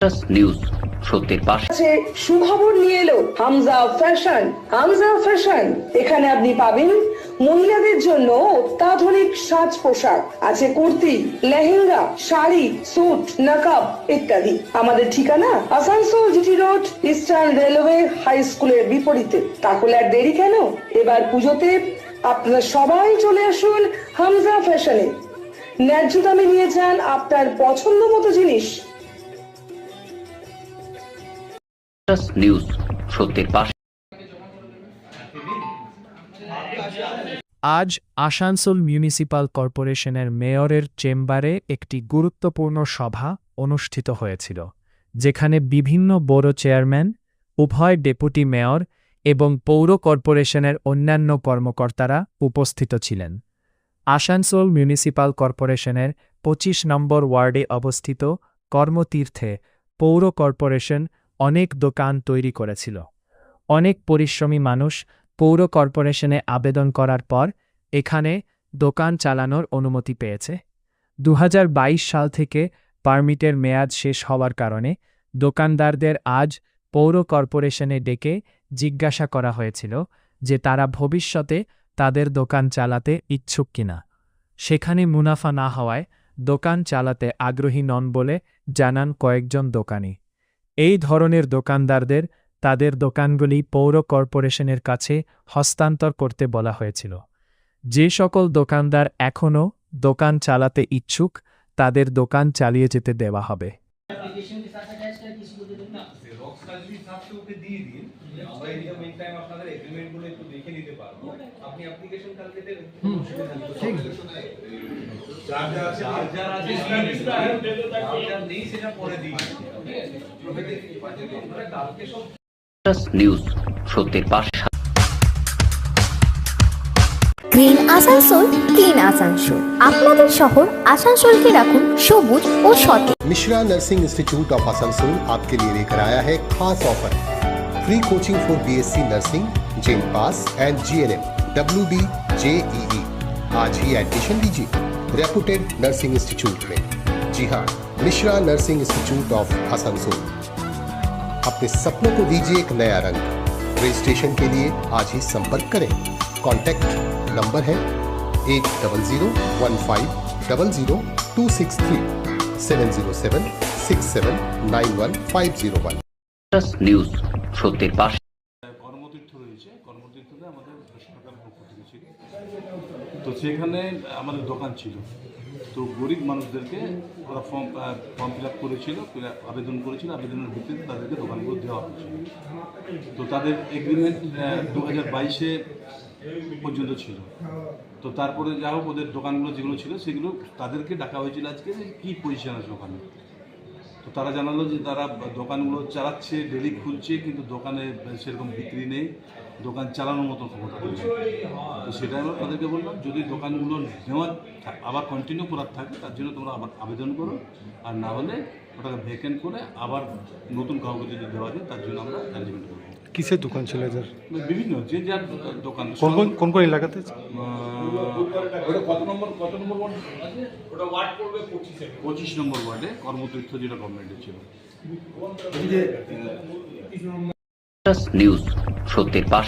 News সত্যের পাশে। সুখবর নিয়ে এলো হামজা ফ্যাশন। হামজা ফ্যাশন, এখানে আপনি পাবেন মহিলাদের জন্য অত্যাধুনিক সাজ পোশাক, আছে কুর্তি, লেহেঙ্গা, শাড়ি, স্যুট, নকাব ইত্যাদি। আমাদের ঠিকানা Asansol GT road, eastern railway high স্কুলের বিপরীতে। তাহলে আর দেরি কেন, এবার পুজোতে আপনারা সবাই চলে আসুন হামজা ফ্যাশনে। ন্যায্য দামে নিয়ে যান আপনার পছন্দ মতো জিনিস। নিউজ সত্যের পাশে। আজ আসানসোল মিউনিসিপাল কর্পোরেশনের মেয়রের চেম্বারে একটি গুরুত্বপূর্ণ সভা অনুষ্ঠিত হয়েছিল, যেখানে বিভিন্ন বড় চেয়ারম্যান, উভয় ডেপুটি মেয়র এবং পৌর কর্পোরেশনের অন্যান্য কর্মকর্তারা উপস্থিত ছিলেন। আসানসোল মিউনিসিপাল কর্পোরেশনের ২৫ নম্বর ওয়ার্ডে অবস্থিত কর্মতীর্থে পৌর কর্পোরেশন অনেক দোকান তৈরি করেছিল। অনেক পরিশ্রমী মানুষ পৌর কর্পোরেশনে আবেদন করার পর এখানে দোকান চালানোর অনুমতি পেয়েছে। ২০২২ সাল থেকে পারমিটের মেয়াদ শেষ হওয়ার কারণে দোকানদারদের আজ পৌর কর্পোরেশনে ডেকে জিজ্ঞাসা করা হয়েছিল যে তারা ভবিষ্যতে তাদের দোকান চালাতে ইচ্ছুক কিনা। সেখানে মুনাফা না হওয়ায় দোকান চালাতে আগ্রহী নন বলে জানান কয়েকজন দোকানি। এই ধরনের দোকানদারদের তাদের দোকানগুলি পৌর কর্পোরেশনের কাছে হস্তান্তর করতে বলা হয়েছিল। যে সকল দোকানদার এখনও দোকান চালাতে ইচ্ছুক তাদের দোকান চালিয়ে যেতে দেওয়া হবে। নিউজ সত্যের পাশে। Green Asansol, clean Asansol. আপনাদের শহর আসানসোলকে রাখুন সবুজ ও সতেজ। Mishra nursing institute of Asansol आपके लिए लेकर आया है खास offer. Free coaching for BSc nursing, gem pass and GNM, WD, JEE। आज ही एडमिशन लीजिए रेपुटेड नर्सिंग इंस्टीट्यूट में। जी हाँ, Mishra nursing institute of Asansol. अपने सपनों को दीजिए एक नया रंग। रजिस्ट्रेशन के लिए आज ही संपर्क करें। कॉन्टैक्ट नंबर है 8015000263 70767911501। নিউজ সত্যের পাশে। কর্মতীর্থ রয়েছে, কর্মতীর্থতে আমাদের সরকার পক্ষ থেকে ছিল, তো সেখানে আমাদের দোকান ছিল। তো গরিব মানুষদেরকে ওরা ফর্ম ফিল আপ করেছিল, আবেদন করেছিল, আবেদনের ভিত্তিতে তাদেরকে দোকানগুলো দেওয়া হয়েছিল। তো তাদের এগ্রিমেন্ট 2022-এ পর্যন্ত ছিল। তো তারপরে যা হোক ওদের দোকানগুলো যেগুলো ছিল সেগুলো তাদেরকে ডাকা হয়েছিল আজকে যে কী পজিশন আছে ওখানে। তো তারা জানালো যে তারা দোকানগুলো চালাচ্ছে, ডেলি খুলছে, কিন্তু দোকানে সেরকম বিক্রি নেই, দোকান চালানোর মতো ক্ষমতা নেই। তো সেটা আমরা তাদেরকে বললাম, যদি দোকানগুলো নেওয়ার আবার কন্টিনিউ করার থাকে তার জন্য তোমরা আবার আবেদন করো, আর না হলে ওটাকে ভ্যাকেন্ট করে আবার নতুন কাউকে যদি দেওয়া যায় তার জন্য আমরা অ্যারেঞ্জমেন্ট করবো। কিসের দোকান ছিল এদের? বিভিন্ন যে যার দোকান। কোন কোন এলাকাতে? ওটা কত নম্বর ওয়ার্ড আছে? ওটা ওয়ার্ড পড়বে 25 নম্বর ওয়ার্ডে কর্মতীর্থ, যেটা গভর্নমেন্টের ছিল। নিউজ সত্যের পাশে।